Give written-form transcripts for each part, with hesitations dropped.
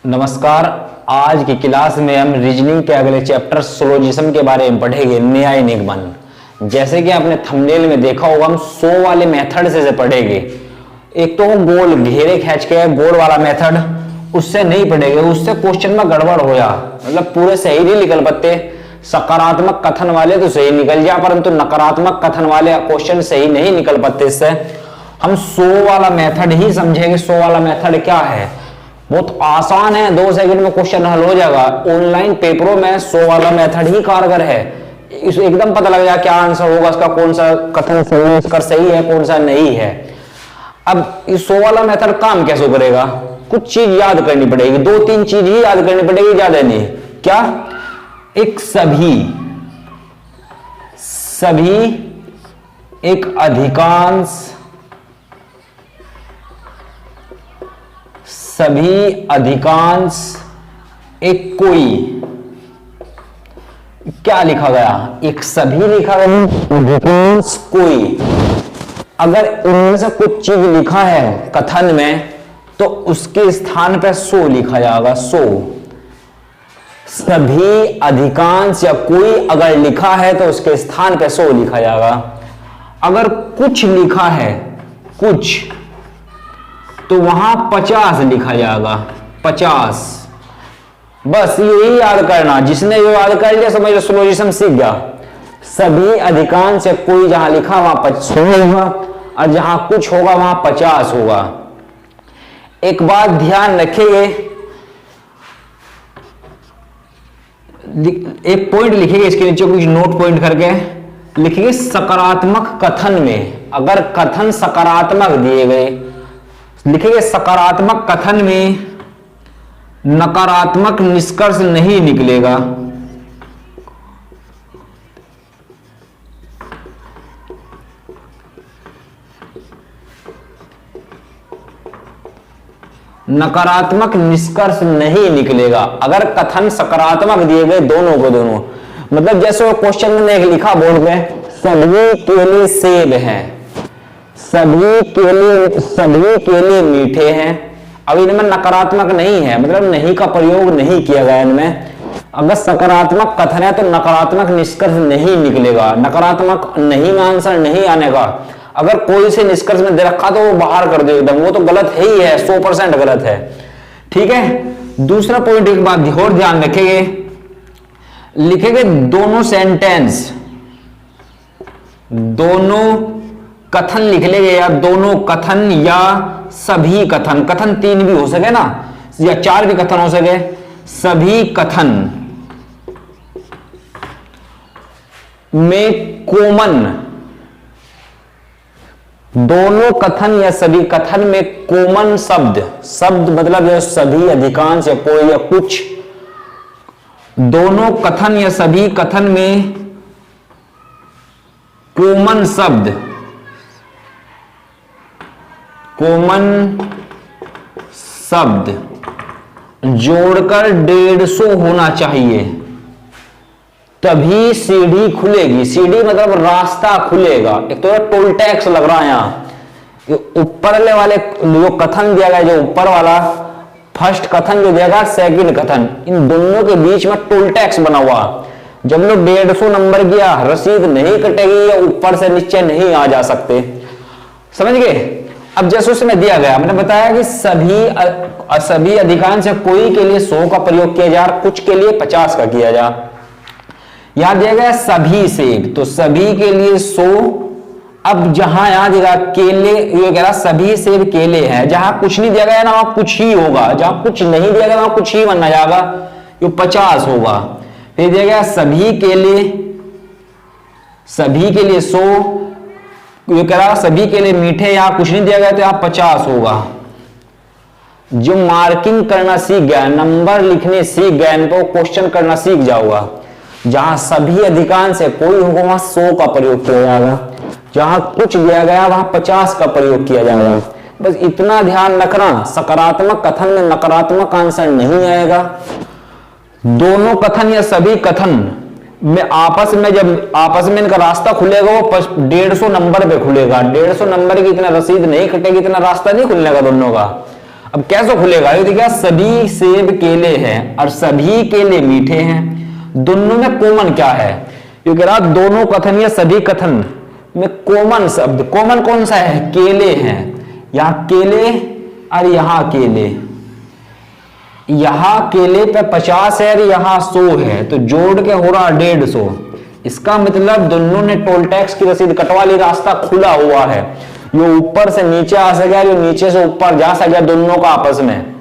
नमस्कार। आज की क्लास में हम रीजनिंग के अगले चैप्टर सिलोजिज्म के बारे में पढ़ेंगे, न्याय निगमन। जैसे कि आपने थंबनेल में देखा होगा, हम 100 वाले मेथड से पढ़ेंगे। एक तो गोल घेरे खींच के गोल वाला मेथड, उससे नहीं पढ़ेंगे, उससे क्वेश्चन में गड़बड़ होया, मतलब पूरे सही नहीं निकल पाते। सकारात्मक कथन वाले तो सही निकल जाए, परंतु नकारात्मक कथन वाले क्वेश्चन सही नहीं निकल पाते। इससे हम 100 वाला मेथड ही समझेंगे। 100 वाला मेथड क्या है? बहुत आसान है, 2 सेकंड में क्वेश्चन हल हो जाएगा। ऑनलाइन पेपरों में 100 वाला मेथड ही कारगर है। इस एकदम पता लग जाएगा क्या आंसर होगा, इसका कौन सा कथन सही है, इसका सही है, कौन सा नहीं है। अब इस 100 वाला मेथड काम कैसे करेगा? कुछ चीज याद करनी पड़ेगी, 2-3 चीज ही याद करनी पड़ेगी, ज्यादा नहीं। क्या? एक सभी, एक अधिकांश, सभी, अधिकांश, एक कोई। क्या लिखा गया? एक सभी लिखा गया, अधिकांश, कोई। अगर इनमें से कुछ चीज लिखा है कथन में, तो उसके स्थान पर 100 लिखा जाएगा। 100 सभी, अधिकांश या कोई अगर लिखा है तो उसके स्थान पर 100 लिखा जाएगा। अगर कुछ लिखा है, कुछ, तो वहां 50 लिखा जाएगा। 50। बस यही याद करना। जिसने ये याद कर लिया समझ लो सिलोजिज्म सीख गया। सभी, अधिकांश या कोई जहां लिखा वहां 100 होगा, और जहां कुछ होगा वहां 50 होगा। एक बात ध्यान रखेंगे, एक पॉइंट लिखेंगे, इसके नीचे कुछ नोट पॉइंट करके लिखेंगे। सकारात्मक कथन में अगर कथन सकारात्मक दिए गए, लिखेंगे सकारात्मक कथन में नकारात्मक निष्कर्ष नहीं निकलेगा। नकारात्मक निष्कर्ष नहीं निकलेगा अगर कथन सकारात्मक दिए गए, दोनों को दोनों। मतलब जैसे वो क्वेश्चन में एक लिखा बोर्ड पे, सभी केले सेब हैं, सभी केले मीठे हैं। अब इनमें नकारात्मक नहीं है, मतलब नहीं का प्रयोग नहीं किया गया इनमें। अगर सकारात्मक कथन है तो नकारात्मक निष्कर्ष नहीं निकलेगा। नकारात्मक नहीं में आंसर नहीं आने का। अगर कोई से निष्कर्ष में दे रखा तो वो बाहर कर दो एकदम, वो तो गलत है ही है, 100% गलत है। ठीक है। दूसरा पॉइंट, एक बात और ध्यान रखेंगे, लिखेंगे दोनों सेंटेंस, दोनों कथन लिख लेंगे, या दोनों कथन या सभी कथन। कथन 3 भी हो सके ना, या 4 भी कथन हो सके। सभी कथन में कॉमन, दोनों कथन या सभी कथन में कॉमन शब्द मतलब ये सभी, अधिकांश या कोई या कुछ। दोनों कथन या सभी कथन में कॉमन शब्द जोड़कर 150 होना चाहिए, तभी सीढ़ी खुलेगी। सीढ़ी मतलब रास्ता खुलेगा। एक तो टोल टैक्स लग रहा है यहां, ऊपर वाले जो कथन दिया गया, जो ऊपर वाला फर्स्ट कथन जो दिया गया, सेकंड कथन, इन दोनों के बीच में टोल टैक्स बना हुआ। जब लोग 150 नंबर किया, रसीद नहीं कटेगी, या ऊपर से नीचे नहीं आ जा सकते। समझ गए? अब जैसे उसमें दिया गया, मैंने बताया कि सभी, अधिकांश या कोई के लिए 100 का प्रयोग किया जा, कुछ के लिए 50 का किया जा। यहां दिया गया सभी सेब, तो सभी के लिए 100। अब जहां यहां दिया केले, ये कह रहा सभी सेब केले हैं, जहां कुछ नहीं दिया गया ना वहां कुछ ही होगा, जहां कुछ नहीं दिया गया वहां कुछ ही बनना जाएगा, ये 50 होगा। फिर दिया गया सभी के लिए 100, ये कह रहा सभी के लिए मीठे, यहां कुछ नहीं दिया गया तो यहां 50 होगा। जो मार्किंग करना सीख गया, नंबर लिखने सीख गया, इनको क्वेश्चन करना सीख जाओगा। जहां सभी, अधिकांश है, कोई होगा वहां 100 का प्रयोग किया जाएगा, जहां कुछ दिया गया वहां 50 का प्रयोग किया जाएगा। बस इतना ध्यान रखना। सकारात्मक कथन में नकारात्मक आंसर नहीं आएगा। दोनों कथन या सभी कथन में आपस में, जब आपस में इनका रास्ता खुलेगा वो 150 नंबर पे खुलेगा। 150 नंबर की इतना रसीद नहीं कटेगी, इतना रास्ता नहीं खुलने का दोनों का। अब कैसे खुलेगा, ये देखिए सभी सेब केले हैं और सभी केले मीठे हैं, दोनों में कॉमन क्या है, ये कह रहा दोनों कथन या सभी कथन में कॉमन शब्द, कॉमन कौन सा है, केले हैं। यहां केले और यहां केले, यहां केले पे 50 है और यहां 100 है, तो जोड़ के हो रहा 150। इसका मतलब दोनों ने टोल टैक्स की रसीद कटवा ली, रास्ता खुला हुआ है, ये ऊपर से नीचे आ सके, जो नीचे से ऊपर जा सके, दोनों का आपस में,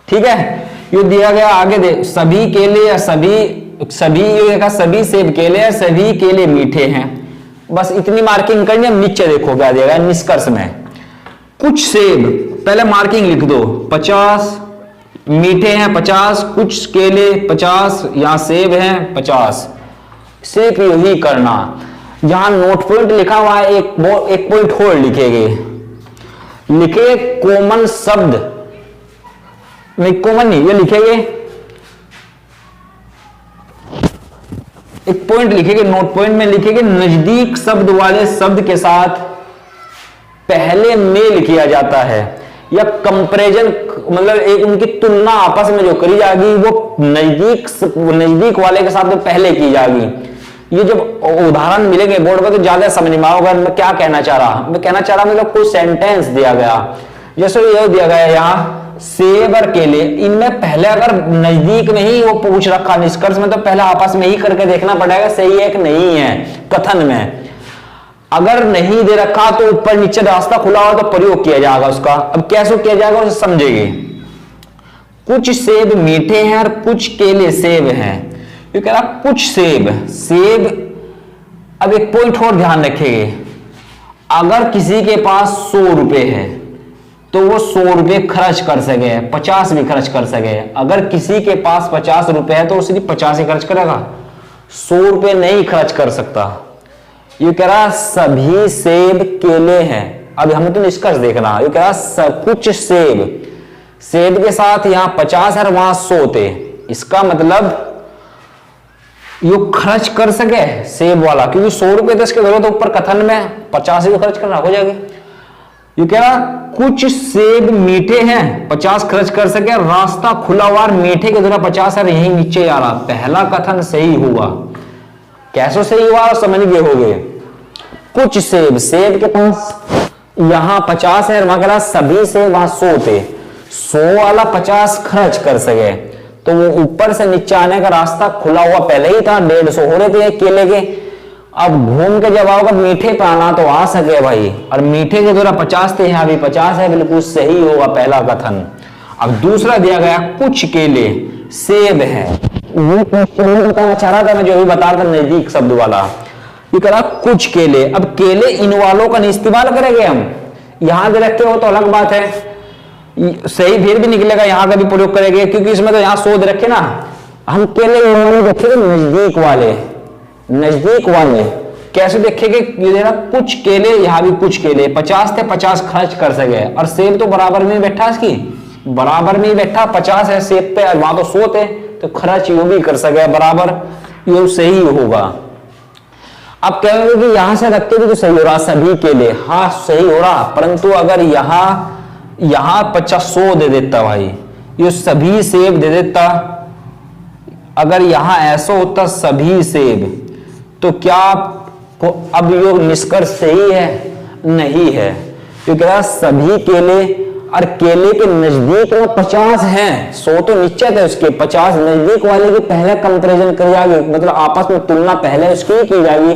ठीक है। ये दिया गया आगे दे, सभी केले या सभी ये देखा सभी सेब केले या सभी केले मीठे हैं, बस इतनी मार्किंग करनी है। नीचे देखो क्या दिया गया निष्कर्ष में, कुछ सेब, पहले मार्किंग लिख दो, 50 मीठे हैं 50, कुछ केले 50, यहां सेब हैं 50, सिर्फ यही करना। जहां नोट पॉइंट लिखा हुआ है एक पॉइंट और लिखेंगे, लिखे कॉमन शब्द, नहीं कॉमन नहीं, ये लिखेंगे एक पॉइंट लिखेंगे, नोट पॉइंट में लिखेंगे नजदीक शब्द वाले शब्द के साथ पहले मेल किया जाता है, या कंपैरिजन, मतलब एक उनकी तुलना आपस में जो करी जाएगी वो नजदीक वाले के साथ तो पहले की जाएगी। ये जब उदाहरण मिलेंगे बोर्ड पर तो ज्यादा समझ में आओगे मैं क्या कहना चाह रहा, मतलब कोई सेंटेंस दिया गया, जैसे ये दिया गया यहाँ सेब और केले, इनमें पहले अगर नजदीक में ही वो पूछ रखा निष्कर्ष में, तो पहले आपस में ही करके देखना पड़ेगा सही है कि नहीं है। कथन में अगर नहीं दे रखा तो ऊपर नीचे रास्ता खुला हो तो प्रयोग किया जाएगा उसका। अब कैसे किया जाएगा उसे समझेंगे। कुछ सेब मीठे हैं और कुछ केले सेब हैं, ये कह रहा कुछ सेब। अब एक पॉइंट और ध्यान रखेंगे, अगर किसी के पास 100 रुपए है तो वो 100 रुपए खर्च कर सके, 50 भी खर्च कर सके। अगर किसी के पास 50 रुपए है तो वो सिर्फ 50 ही खर्च करेगा, 100 रुपए नहीं खर्च कर सकता। ये कह रहा सभी सेब केले हैं। अब हमें तो निष्कर्ष देखना, ये कह रहा कुछ सेब के साथ यहां 50 है और वहां 100 थे, इसका मतलब ये खर्च कर सके सेब वाला, क्योंकि 100 रुपए तो इसके जरूरत ऊपर कथन में 50 ही खर्च करना हो जाएगी। ये कह रहा कुछ सेब मीठे हैं 50 खर्च कर सके, रास्ता खुला हुआ, मीठे के द्वारा 50 है, यही नीचे आ रहा, पहला कथन सही हुआ। कैसे सही हुआ समझ गए होगे। कुछ सेब के पास यहां 50 है, वहां कह रहा सभी सेब वहां 100 थे, 100 वाला 50 खर्च कर सके, तो वो ऊपर से नीचे आने का रास्ता खुला हुआ पहले ही था, 150 हो रहे थे केले के। अब घूम के जब आओगे मीठे पे आना तो आ सके भाई, और मीठे के द्वारा 50 थे, यहाँ भी 50 है, बिल्कुल सही होगा पहला कथन। अब दूसरा दिया गया कुछ केले सेब है, वो बताना चाह रहा था मैं, जो भी बता रहा था नजदीक शब्द वाला। ये कह रहा कुछ केले, अब केले इन वालों का नहीं इस्तेमाल करेंगे हम, यहां दे रखे हो तो अलग बात है, सही फिर भी निकलेगा, यहां का भी प्रयोग करेंगे, क्योंकि इसमें तो यहां 100 दे रखे ना, हम केले रखेंगे नजदीक वाले। कैसे देखेंगे, ये कुछ केले, यहां भी कुछ केले, 50 थे 50 खर्च कर सके, और सेब तो बराबर में बैठा, इसकी बराबर में ही बैठा, 50 है सेब पे, वहां तो 100 थे, तो खर्च यूं भी कर सके बराबर, ये सही होगा। अब कहेंगे कि यहां से रखते भी तो सही हो रहा सभी केले, हाँ सही हो रहा, परंतु अगर यहां 50 दे देता भाई, ये सभी सेब दे देता, अगर यहां ऐसा होता सभी सेब, तो क्या अब ये निष्कर्ष सही है, नहीं है, क्योंकि सभी केले, और केले के नजदीक में 50 हैं, 100 तो नीचे थे उसके, 50 नजदीक वाले की पहले कंपैरिजन करी जाएगी, मतलब आपस में तुलना पहले उसकी की जाएगी।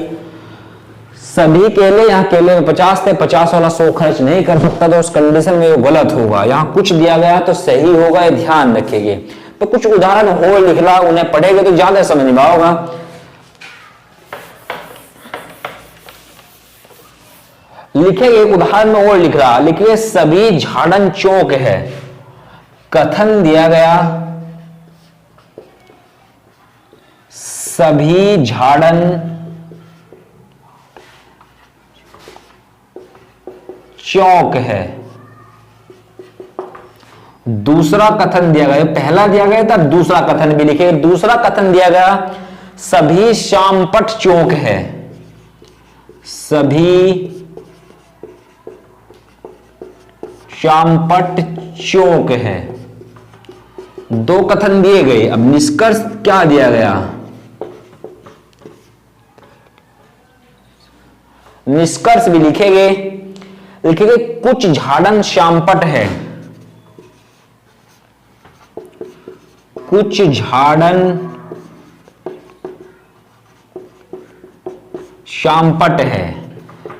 सभी केले, यहाँ केले में 50 थे, 50 वाला 100 खर्च नहीं कर सकता, तो उस कंडीशन में वो गलत होगा। यहाँ कुछ दिया गया तो सही होगा, ये ध्यान रखिए। तो कुछ उदाहरण हो लिख रहा, उन्हें पढ़ेंगे तो ज्यादा समझ में आएगा। लिखे एक उदाहरण में और लिख रहा, लिखिए सभी झाड़न चौक है। कथन दिया गया सभी झाड़न चौक है। दूसरा कथन दिया गया, पहला दिया गया था, दूसरा कथन भी लिखे। दूसरा कथन दिया गया सभी शामपट चौक है, सभी शामपट चौक है। दो कथन दिए गए, अब निष्कर्ष क्या दिया गया? निष्कर्ष भी लिखेंगे, कुछ झाड़न शामपट है, कुछ झाड़न शामपट है,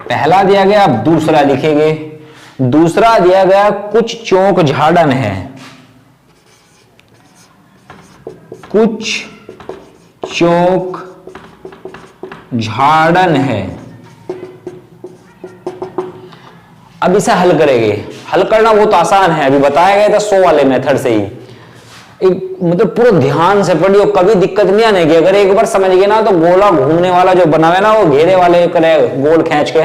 पहला दिया गया। अब दूसरा लिखेंगे, दूसरा दिया गया कुछ चौक झाड़न है, कुछ चौक झाड़न है। अब इसे हल करेंगे, हल करना बहुत आसान है, अभी बताया गया था 100 वाले मेथड से ही। मतलब पूरा ध्यान से पढ़ियो, कभी दिक्कत नहीं आने की। अगर एक बार समझ गए ना तो गोला घूमने वाला जो बनावे ना, वो घेरे वाले करे गोल खींच के,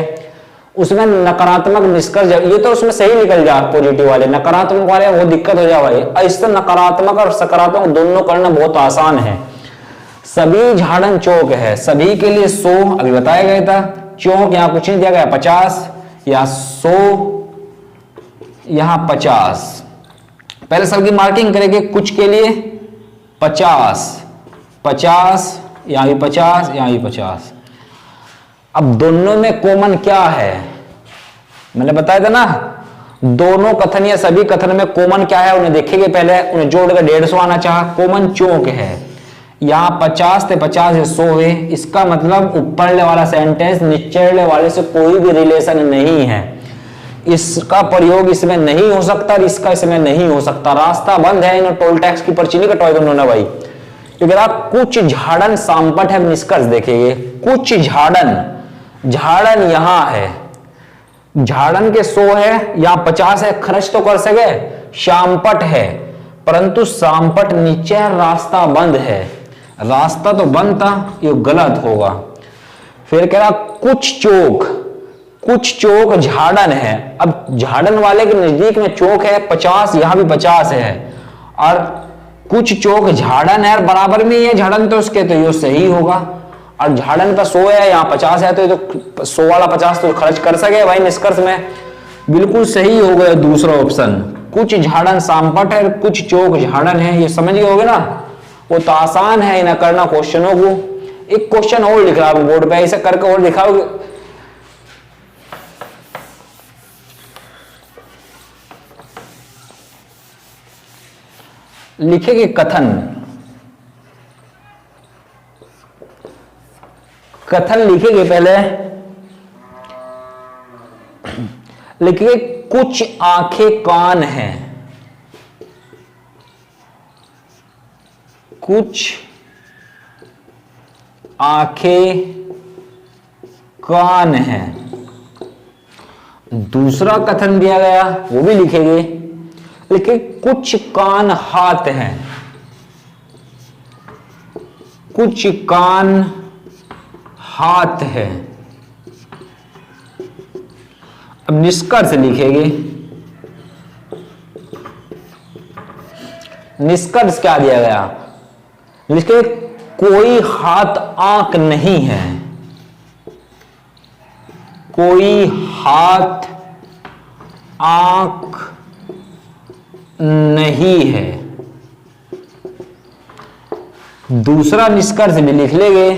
उसमें नकारात्मक निष्कर्ष, ये तो उसमें सही निकल जा, पॉजिटिव वाले। नकारात्मक वाले वो दिक्कत हो जा भाई। इससे नकारात्मक और सकारात्मक दोनों करना बहुत आसान है। सभी झाड़न चौक है, सभी के लिए 100 अभी बताया गया था। चौक यहां कुछ नहीं दिया गया, 50 या 100, यहां 50। पहले सब की मार्किंग करेंगे, कुछ के लिए 50, 50, यहां भी 50, यहां भी 50। अब दोनों में कॉमन क्या है? मैंने बताया था ना, दोनों कथन या सभी कथन में कॉमन क्या है उन्हें देखेंगे। पहले उन्हें जोड़कर 150 आना चाहा, कॉमन चौक है। यहां 50 थे, 50 से 100 है। इसका मतलब ऊपरले वाला सेंटेंस निचले वाले से कोई भी रिलेशन नहीं है। इसका प्रयोग इसमें नहीं हो सकता, इसका इसमें नहीं हो सकता। रास्ता बंद है। इन्होंने टोल टैक्स की पर्ची नहीं कटवाई उन्होंने भाई। क्योंकि आप कुछ झाड़न शामपट है, निष्कर्ष देखेंगे। कुछ झाड़न, झाड़न यहां है, झाड़न के 100 है, यहां 50 है, खर्च तो कर सके, शामपट है, परंतु शामपट नीचे है, रास्ता बंद है। रास्ता तो बंद था, ये गलत होगा। फिर कह रहा कुछ चौक, कुछ चौक झाड़न है। अब झाड़न वाले के नजदीक में चौक है 50, यहां भी 50 है, और कुछ चौक झाड़न है, और बराबर में ये झाड़न तो उसके, तो ये सही होगा। और झाड़न का 100 है, यहां 50 है, तो ये तो 100 वाला 50 तो खर्च कर सके भाई। निष्कर्ष में बिल्कुल सही हो गया दूसरा ऑप्शन। कुछ झाड़न शामपट है, कुछ चौक झाड़न है, ये समझ गए होगे ना। वो तो आसान है इन्हें करना क्वेश्चनों को। एक क्वेश्चन और लिख रहा हूं बोर्ड पे, ऐसे करके और दिखाओगे। लिखेंगे कथन, कथन लिखेंगे पहले। लिखेंगे कुछ आंखें कान हैं, कुछ आंखें कान हैं। दूसरा कथन दिया गया, वो भी लिखेंगे। लिखे कुछ कान हाथ हैं, कुछ कान हाथ है। अब निष्कर्ष लिखेंगे। निष्कर्ष क्या दिया गया? लिखे कोई हाथ आंख नहीं है, कोई हाथ आंख नहीं है। दूसरा निष्कर्ष भी लिख लेंगे,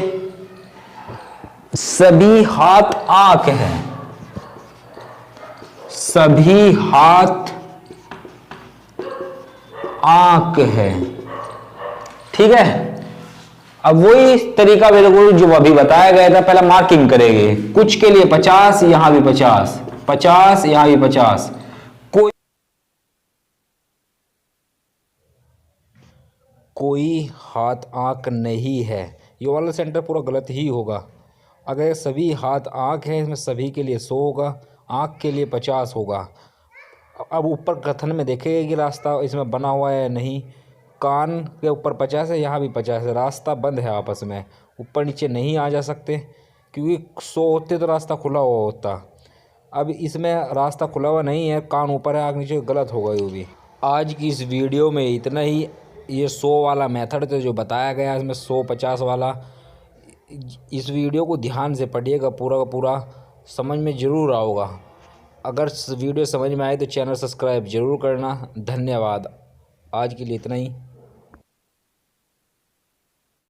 सभी हाथ आंख है, सभी हाथ आंख है। ठीक है। अब वही तरीका बिल्कुल जो अभी बताया गया था, पहले मार्किंग करेंगे। कुछ के लिए 50, यहां भी 50, 50, यहां भी 50। कोई हाथ आंख नहीं है, ये वाला सेंटर पूरा गलत ही होगा। अगर सभी हाथ आंख है, इसमें सभी के लिए 100 होगा, आंख के लिए 50 होगा। अब ऊपर कथन में देखेगा कि रास्ता इसमें बना हुआ है नहीं। कान के ऊपर 50 है, यहाँ भी 50 है, रास्ता बंद है आपस में, ऊपर नीचे नहीं आ जा सकते, क्योंकि 100 होते तो रास्ता खुला हुआ होता। अब इसमें रास्ता खुला हुआ नहीं है, कान ऊपर है, आँख नीचे, गलत होगा ये भी। आज की इस वीडियो में इतना ही। ये 100 वाला मेथड तो जो बताया गया इसमें 100, 50 वाला, इस वीडियो को ध्यान से पढ़िएगा, पूरा का पूरा समझ में ज़रूर आओगा। अगर वीडियो समझ में आए तो चैनल सब्सक्राइब जरूर करना। धन्यवाद। आज के लिए इतना ही।